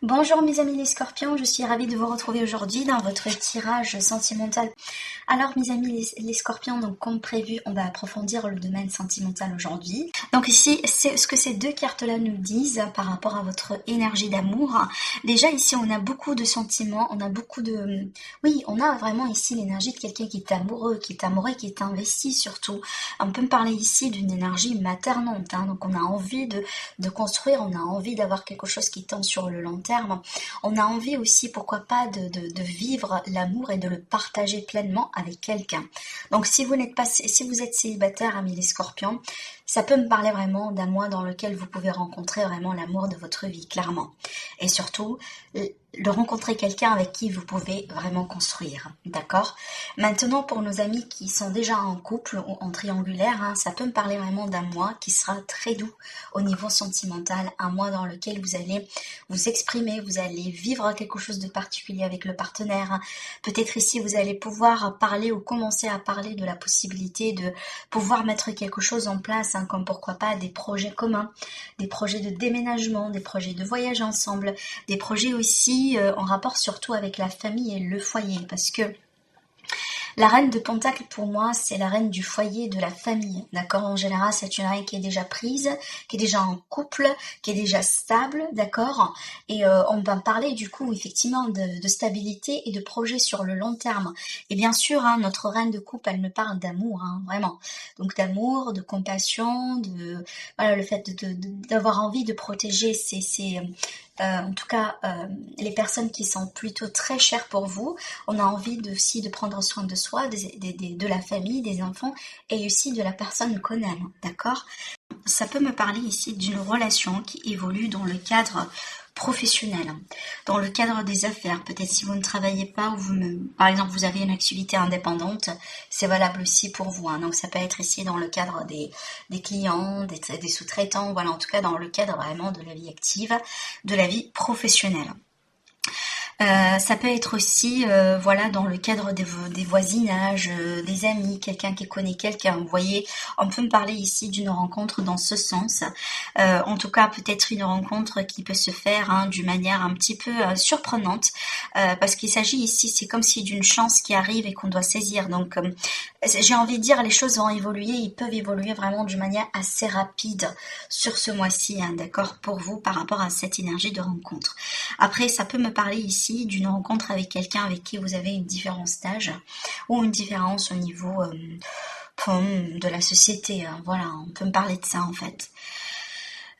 Bonjour mes amis les scorpions, je suis ravie de vous retrouver aujourd'hui dans votre tirage sentimental. Alors mes amis les scorpions, donc comme prévu, on va approfondir le domaine sentimental aujourd'hui. Donc ici, c'est ce que ces deux cartes-là nous disent par rapport à votre énergie d'amour. Déjà ici, on a beaucoup de sentiments, on a beaucoup de... Oui, on a vraiment ici l'énergie de quelqu'un qui est amoureux, qui est investi surtout. On peut me parler ici d'une énergie maternante, hein. Donc on a envie de construire, on a envie d'avoir quelque chose qui tend sur le long terme. On a envie aussi, pourquoi pas, de vivre l'amour et de le partager pleinement avec quelqu'un. Donc si vous êtes célibataire, amis les scorpions, ça peut me parler vraiment d'un mois dans lequel vous pouvez rencontrer vraiment l'amour de votre vie, clairement. Et surtout, de rencontrer quelqu'un avec qui vous pouvez vraiment construire, d'accord? Maintenant, pour nos amis qui sont déjà en couple ou en triangulaire, hein, ça peut me parler vraiment d'un mois qui sera très doux au niveau sentimental, un mois dans lequel vous allez vous exprimer, vous allez vivre quelque chose de particulier avec le partenaire. Peut-être ici, vous allez pouvoir parler ou commencer à parler de la possibilité de pouvoir mettre quelque chose en place, hein, comme pourquoi pas des projets communs, des projets de déménagement, des projets de voyage ensemble, des projets aussi en rapport surtout avec la famille et le foyer, parce que la reine de Pentacle, pour moi, c'est la reine du foyer, de la famille. D'accord? En général, c'est une reine qui est déjà prise, qui est déjà en couple, qui est déjà stable. D'accord? Et on va parler du coup, effectivement, de stabilité et de projet sur le long terme. Et bien sûr, hein, notre reine de couple, elle me parle d'amour, hein, vraiment. Donc d'amour, de compassion, voilà, le fait d'avoir envie de protéger en tout cas, les personnes qui sont plutôt très chères pour vous. On a envie aussi de prendre soin de soi, de la famille, des enfants et aussi de la personne qu'on aime, d'accord? Ça peut me parler ici d'une relation qui évolue dans le cadre professionnel, dans le cadre des affaires. Peut-être si vous ne travaillez pas ou par exemple vous avez une activité indépendante, c'est valable aussi pour vous, hein. Donc ça peut être ici dans le cadre des clients, des sous-traitants, voilà, en tout cas dans le cadre vraiment de la vie active, de la vie professionnelle. Ça peut être aussi, voilà, dans le cadre des voisinages, des amis, quelqu'un qui connaît quelqu'un. Vous voyez, on peut me parler ici d'une rencontre dans ce sens. En tout cas, peut-être une rencontre qui peut se faire, hein, d'une manière un petit peu surprenante, parce qu'il s'agit ici, c'est comme si d'une chance qui arrive et qu'on doit saisir. Donc, j'ai envie de dire, les choses vont évoluer, ils peuvent évoluer vraiment d'une manière assez rapide sur ce mois-ci, hein, d'accord, pour vous par rapport à cette énergie de rencontre. Après, ça peut me parler ici d'une rencontre avec quelqu'un avec qui vous avez une différence d'âge ou une différence au niveau de la société, hein. Voilà, on peut me parler de ça en fait.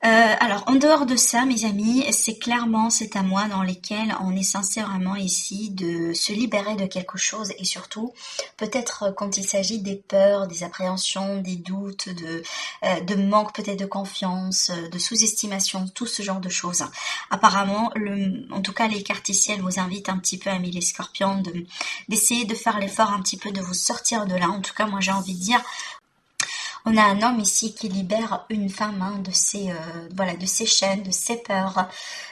Alors, en dehors de ça, mes amis, c'est à moi dans lesquels on est censé vraiment ici de se libérer de quelque chose et surtout, peut-être quand il s'agit des peurs, des appréhensions, des doutes, de manque peut-être de confiance, de sous-estimation, tout ce genre de choses. Apparemment, en tout cas, les cartes ici, elles vous invitent un petit peu, amis les scorpions, d'essayer de faire l'effort un petit peu de vous sortir de là. En tout cas, moi, j'ai envie de dire, on a un homme ici qui libère une femme, hein, de ses chaînes, de ses peurs.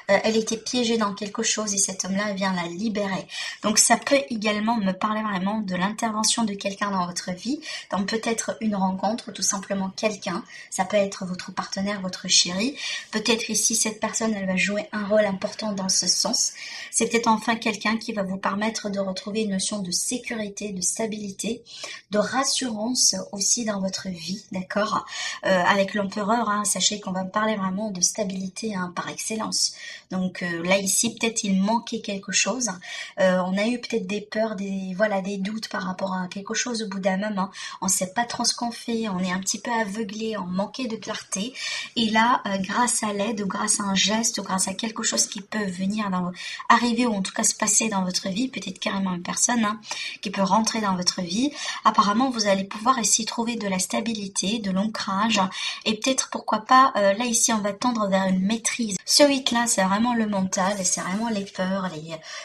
Elle était piégée dans quelque chose et cet homme-là vient la libérer. Donc ça peut également me parler vraiment de l'intervention de quelqu'un dans votre vie, donc peut-être une rencontre, tout simplement quelqu'un. Ça peut être votre partenaire, votre chéri. Peut-être ici cette personne, elle va jouer un rôle important dans ce sens. C'est peut-être enfin quelqu'un qui va vous permettre de retrouver une notion de sécurité, de stabilité, de rassurance aussi dans votre vie. D'accord, avec l'empereur, hein, sachez qu'on va me parler vraiment de stabilité, hein, par excellence. Donc là ici peut-être il manquait quelque chose. On a eu peut-être des peurs, des doutes par rapport à quelque chose au bout d'un moment. On ne sait pas trop ce qu'on fait, on est un petit peu aveuglé, on manquait de clarté. Et là, grâce à l'aide ou grâce à un geste ou grâce à quelque chose qui peut venir arriver ou en tout cas se passer dans votre vie, peut-être carrément une personne, hein, qui peut rentrer dans votre vie, apparemment vous allez pouvoir ici trouver de la stabilité, de l'ancrage et peut-être pourquoi pas là ici on va tendre vers une maîtrise. Ce 8 là c'est vraiment le mental, c'est vraiment les peurs,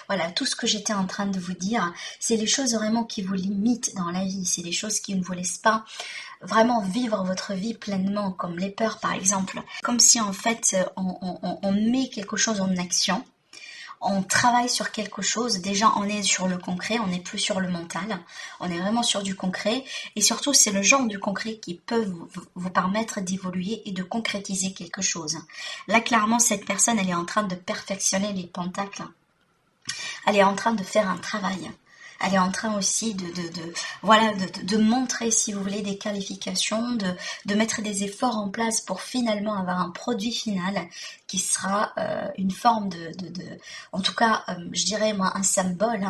voilà, tout ce que j'étais en train de vous dire, c'est les choses vraiment qui vous limitent dans la vie, c'est les choses qui ne vous laissent pas vraiment vivre votre vie pleinement, comme les peurs par exemple, comme si en fait on met quelque chose en action. on travaille sur quelque chose. Déjà, on est sur le concret, on n'est plus sur le mental. On est vraiment sur du concret. Et surtout, c'est le genre du concret qui peut vous permettre d'évoluer et de concrétiser quelque chose. Là, clairement, cette personne, elle est en train de perfectionner les pentacles. Elle est en train de faire un travail. Elle est en train aussi de montrer, si vous voulez, des qualifications, de mettre des efforts en place pour finalement avoir un produit final qui sera une forme en tout cas, je dirais moi, un symbole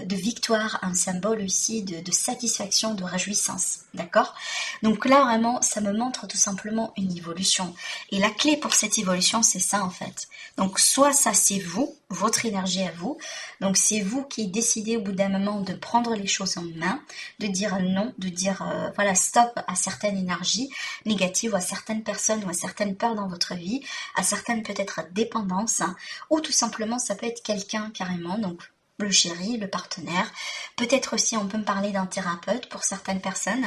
de victoire, un symbole aussi de satisfaction, de réjouissance, d'accord? Donc là, vraiment, ça me montre tout simplement une évolution. Et la clé pour cette évolution, c'est ça en fait. Donc soit ça, c'est vous, votre énergie à vous. Donc c'est vous qui décidez au bout d'un moment de prendre les choses en main, de dire non, de dire voilà, stop à certaines énergies négatives, ou à certaines personnes, ou à certaines peurs dans votre vie, à certaines peut-être dépendances, hein, ou tout simplement ça peut être quelqu'un carrément, donc le chéri, le partenaire, peut-être aussi on peut me parler d'un thérapeute pour certaines personnes,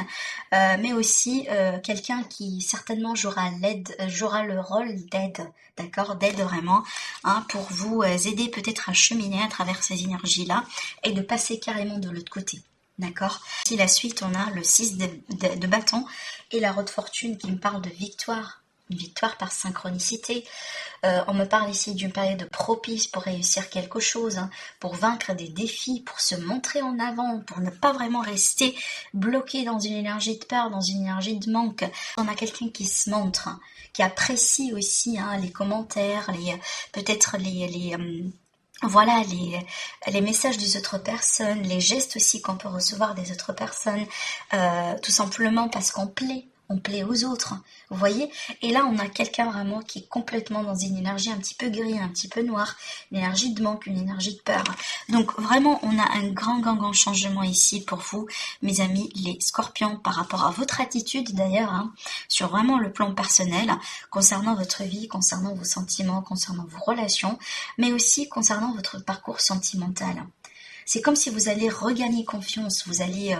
mais aussi quelqu'un qui certainement jouera le rôle d'aide, d'accord, d'aide vraiment, hein, pour vous aider peut-être à cheminer à travers ces énergies-là et de passer carrément de l'autre côté. D'accord. Si la suite, on a le 6 de bâton et la roue de fortune qui me parle de victoire. Une victoire par synchronicité. On me parle ici d'une période propice pour réussir quelque chose, hein, pour vaincre des défis, pour se montrer en avant, pour ne pas vraiment rester bloqué dans une énergie de peur, dans une énergie de manque. On a quelqu'un qui se montre, hein, qui apprécie aussi hein, les commentaires, peut-être voilà les messages des autres personnes, les gestes aussi qu'on peut recevoir des autres personnes, tout simplement parce qu'on plaît aux autres, vous voyez. Et là, on a quelqu'un vraiment qui est complètement dans une énergie un petit peu gris, un petit peu noire, une énergie de manque, une énergie de peur. Donc vraiment, on a un grand changement ici pour vous, mes amis, les scorpions, par rapport à votre attitude d'ailleurs, hein, sur vraiment le plan personnel, concernant votre vie, concernant vos sentiments, concernant vos relations, mais aussi concernant votre parcours sentimental. C'est comme si vous allez regagner confiance, vous allez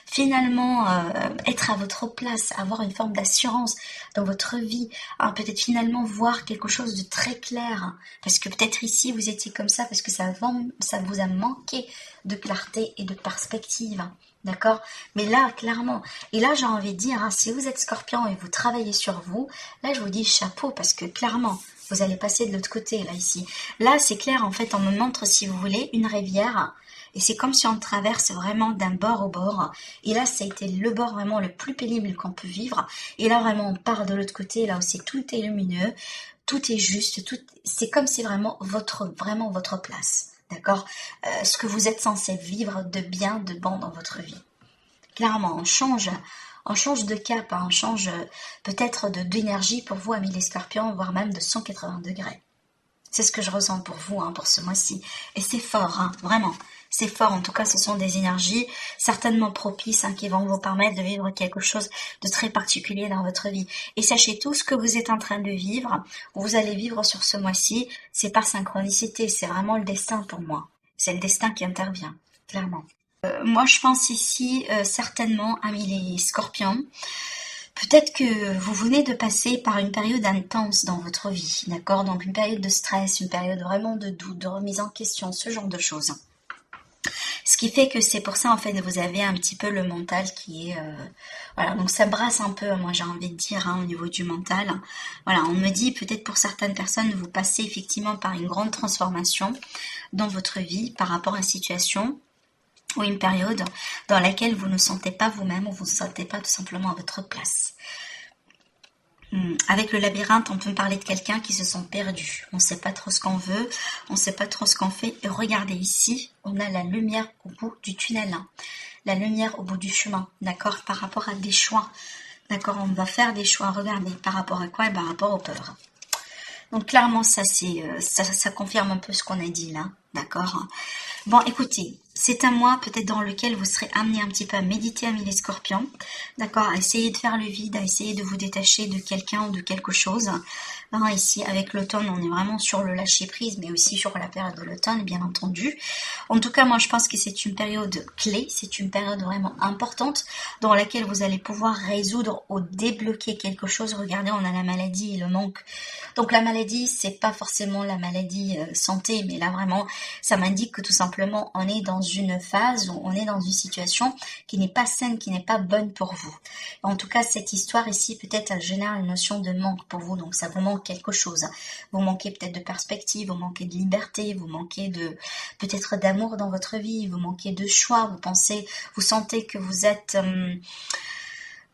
finalement être à votre place, avoir une forme d'assurance dans votre vie, hein, peut-être finalement voir quelque chose de très clair, hein, parce que peut-être ici vous étiez comme ça parce que ça vous a manqué de clarté et de perspective, hein, d'accord? Mais là, clairement, et là j'ai envie de dire, hein, si vous êtes scorpion et vous travaillez sur vous, là je vous dis chapeau parce que clairement, vous allez passer de l'autre côté, là, ici. Là, c'est clair, en fait, on me montre, si vous voulez, une rivière. Et c'est comme si on traverse vraiment d'un bord au bord. Et là, ça a été le bord vraiment le plus pénible qu'on peut vivre. Et là, vraiment, on part de l'autre côté, là où c'est tout est lumineux, tout est juste, c'est comme si vraiment votre place. D'accord? Ce que vous êtes censé vivre de bien, de bon dans votre vie. Clairement, on change de cap, hein, on change peut-être d'énergie pour vous, amis les scorpions, voire même de 180 degrés. C'est ce que je ressens pour vous, hein, pour ce mois-ci. Et c'est fort, hein, vraiment. C'est fort, en tout cas, ce sont des énergies certainement propices hein, qui vont vous permettre de vivre quelque chose de très particulier dans votre vie. Et sachez tout ce que vous êtes en train de vivre, vous allez vivre sur ce mois-ci, c'est par synchronicité, c'est vraiment le destin pour moi. C'est le destin qui intervient, clairement. Moi, je pense ici, certainement, amis les scorpions, peut-être que vous venez de passer par une période intense dans votre vie, d'accord? Donc une période de stress, une période vraiment de doute, de remise en question, ce genre de choses. Ce qui fait que c'est pour ça, en fait, vous avez un petit peu le mental qui est... voilà, donc ça brasse un peu, moi j'ai envie de dire, hein, au niveau du mental. Voilà, on me dit, peut-être pour certaines personnes, vous passez effectivement par une grande transformation dans votre vie par rapport à une situation ou une période dans laquelle vous ne sentez pas vous-même ou vous ne sentez pas tout simplement à votre place. Avec le labyrinthe, on peut me parler de quelqu'un qui se sent perdu. On ne sait pas trop ce qu'on veut, on ne sait pas trop ce qu'on fait. Et regardez ici, on a la lumière au bout du tunnel, hein. La lumière au bout du chemin, d'accord, par rapport à des choix. D'accord, on va faire des choix, regardez, par rapport à quoi? Par rapport aux peurs. Donc clairement, ça confirme un peu ce qu'on a dit là, d'accord. Bon, écoutez, C'est un mois peut-être dans lequel vous serez amené un petit peu à méditer, amis les scorpions, d'accord, à essayer de faire le vide, à essayer de vous détacher de quelqu'un ou de quelque chose. Hein, ici, avec l'automne, on est vraiment sur le lâcher-prise, mais aussi sur la période de l'automne, bien entendu. En tout cas, moi, je pense que c'est une période clé, c'est une période vraiment importante dans laquelle vous allez pouvoir résoudre ou débloquer quelque chose. Regardez, on a la maladie et le manque. Donc la maladie, c'est pas forcément la maladie santé, mais là vraiment, ça m'indique que tout simplement, on est dans une phase où on est dans une situation qui n'est pas saine, qui n'est pas bonne pour vous. En tout cas, cette histoire ici, peut-être, elle génère une notion de manque pour vous, donc ça vous manque quelque chose. Vous manquez peut-être de perspective, vous manquez de liberté, vous manquez de peut-être d'amour dans votre vie, vous manquez de choix, vous sentez que vous êtes...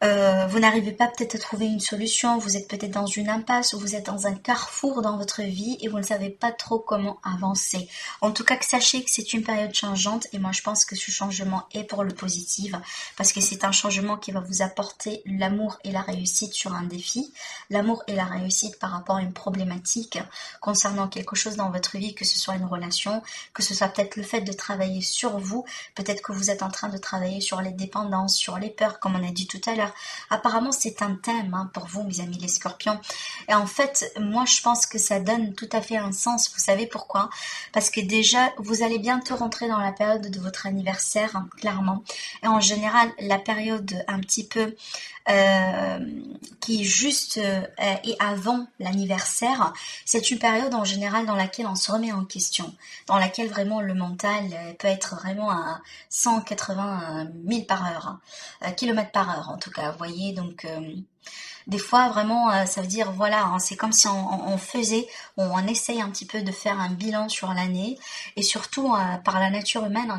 vous n'arrivez pas peut-être à trouver une solution, vous êtes peut-être dans une impasse ou vous êtes dans un carrefour dans votre vie et vous ne savez pas trop comment avancer. En tout cas, sachez que c'est une période changeante et moi je pense que ce changement est pour le positif parce que c'est un changement qui va vous apporter l'amour et la réussite sur un défi, l'amour et la réussite par rapport à une problématique concernant quelque chose dans votre vie, que ce soit une relation, que ce soit peut-être le fait de travailler sur vous, peut-être que vous êtes en train de travailler sur les dépendances, sur les peurs, comme on a dit tout à l'heure. Apparemment, c'est un thème pour vous, mes amis les scorpions. Et en fait, moi, je pense que ça donne tout à fait un sens. Vous savez pourquoi? Parce que déjà, vous allez bientôt rentrer dans la période de votre anniversaire, clairement. Et en général, la période un petit peu qui est juste et avant l'anniversaire, c'est une période en général dans laquelle on se remet en question, dans laquelle vraiment le mental peut être vraiment à 180 000 par heure, kilomètres par heure en tout cas, vous voyez, donc des fois vraiment ça veut dire voilà, c'est comme si on essaye un petit peu de faire un bilan sur l'année et surtout par la nature humaine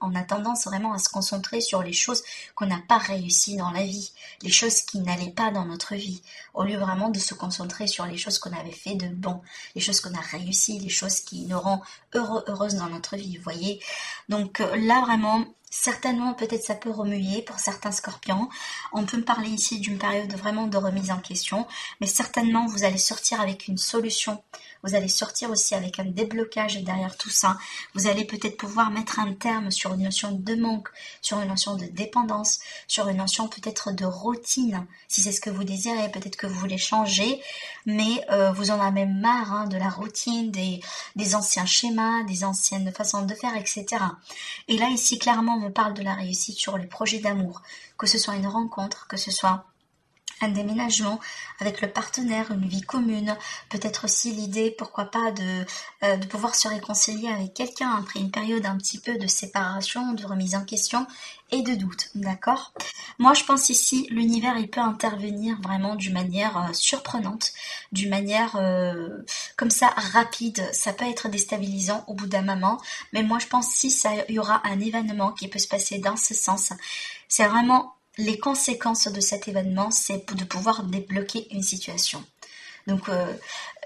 on a tendance vraiment à se concentrer sur les choses qu'on n'a pas réussi dans la vie, les choses qui n'allaient pas dans notre vie, au lieu vraiment de se concentrer sur les choses qu'on avait fait de bon, les choses qu'on a réussi, les choses qui nous rendent heureuses dans notre vie, vous voyez. Donc là vraiment certainement, peut-être ça peut remuer pour certains scorpions. On peut me parler ici d'une période vraiment de remise en question, mais certainement vous allez sortir avec une solution. Vous allez sortir aussi avec un déblocage derrière tout ça. Vous allez peut-être pouvoir mettre un terme sur une notion de manque, sur une notion de dépendance, sur une notion peut-être de routine. Si c'est ce que vous désirez, peut-être que vous voulez changer, mais vous en avez marre de la routine, des anciens schémas, des anciennes façons de faire, etc. Et là, ici, clairement, on me parle de la réussite sur les projets d'amour, que ce soit une rencontre, que ce soit un déménagement avec le partenaire, une vie commune, peut-être aussi l'idée, pourquoi pas, de pouvoir se réconcilier avec quelqu'un après une période un petit peu de séparation, de remise en question et de doute, d'accord? Moi, je pense ici, l'univers, il peut intervenir vraiment d'une manière surprenante, d'une manière comme ça, rapide, ça peut être déstabilisant au bout d'un moment, mais moi, je pense si il y aura un événement qui peut se passer dans ce sens, c'est vraiment les conséquences de cet événement, c'est de pouvoir débloquer une situation. Donc,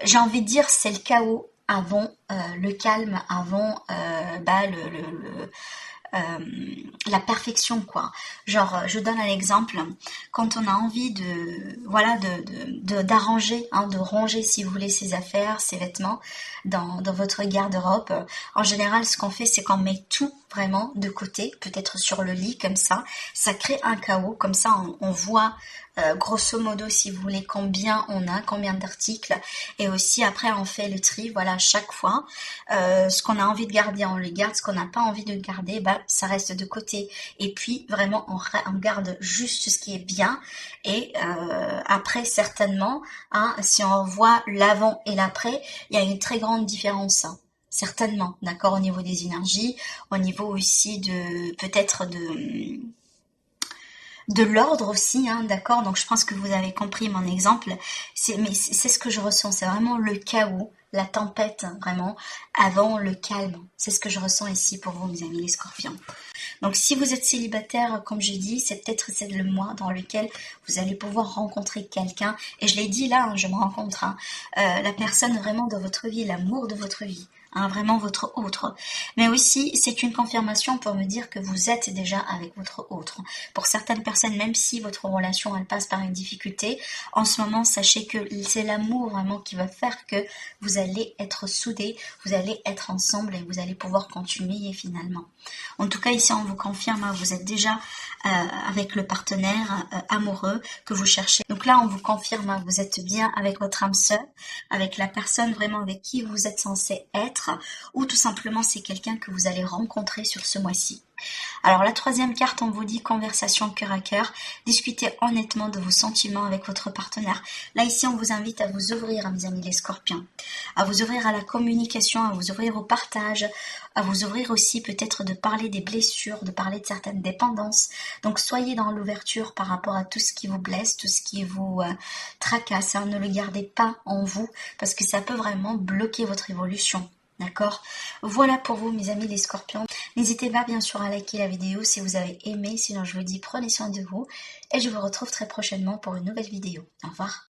j'ai envie de dire, c'est le chaos avant le calme, avant la perfection, quoi. Genre, je donne un exemple. Quand on a envie d'arranger, de ranger, si vous voulez, ses affaires, ses vêtements dans votre garde-robe, en général, ce qu'on fait, c'est qu'on met tout vraiment de côté, peut-être sur le lit, comme ça crée un chaos, comme ça on voit grosso modo, si vous voulez, combien on a, combien d'articles, et aussi après on fait le tri, voilà, chaque fois, ce qu'on a envie de garder, on le garde, ce qu'on n'a pas envie de garder, ça reste de côté, et puis vraiment on garde juste ce qui est bien, et après certainement, si on voit l'avant et l'après, il y a une très grande différence, certainement, d'accord, au niveau des énergies, au niveau aussi de peut-être de l'ordre aussi, d'accord. Donc je pense que vous avez compris mon exemple. Mais c'est ce que je ressens, c'est vraiment le chaos, la tempête, vraiment avant le calme. C'est ce que je ressens ici pour vous, mes amis les Scorpions. Donc si vous êtes célibataire, comme je dis, c'est le mois dans lequel vous allez pouvoir rencontrer quelqu'un. Et je l'ai dit là, je me rencontre la personne vraiment de votre vie, l'amour de votre vie. hein, vraiment votre autre. Mais aussi, c'est une confirmation pour me dire que vous êtes déjà avec votre autre. Pour certaines personnes, même si votre relation, elle passe par une difficulté, en ce moment, sachez que c'est l'amour vraiment qui va faire que vous allez être soudés, vous allez être ensemble et vous allez pouvoir continuer finalement. En tout cas, ici, on vous confirme, hein, vous êtes déjà avec le partenaire amoureux que vous cherchez. Donc là, on vous confirme, hein, vous êtes bien avec votre âme sœur, avec la personne vraiment avec qui vous êtes censé être, ou tout simplement c'est quelqu'un que vous allez rencontrer sur ce mois-ci. Alors la troisième carte, on vous dit conversation cœur à cœur, discutez honnêtement de vos sentiments avec votre partenaire. Là ici, on vous invite à vous ouvrir, mes amis les scorpions, à vous ouvrir à la communication, à vous ouvrir au partage, à vous ouvrir aussi peut-être de parler des blessures, de parler de certaines dépendances. Donc soyez dans l'ouverture par rapport à tout ce qui vous blesse, tout ce qui vous tracasse, hein. Ne le gardez pas en vous parce que ça peut vraiment bloquer votre évolution. D'accord? Voilà pour vous, mes amis les scorpions. N'hésitez pas bien sûr à liker la vidéo si vous avez aimé. Sinon, je vous dis prenez soin de vous. Et je vous retrouve très prochainement pour une nouvelle vidéo. Au revoir.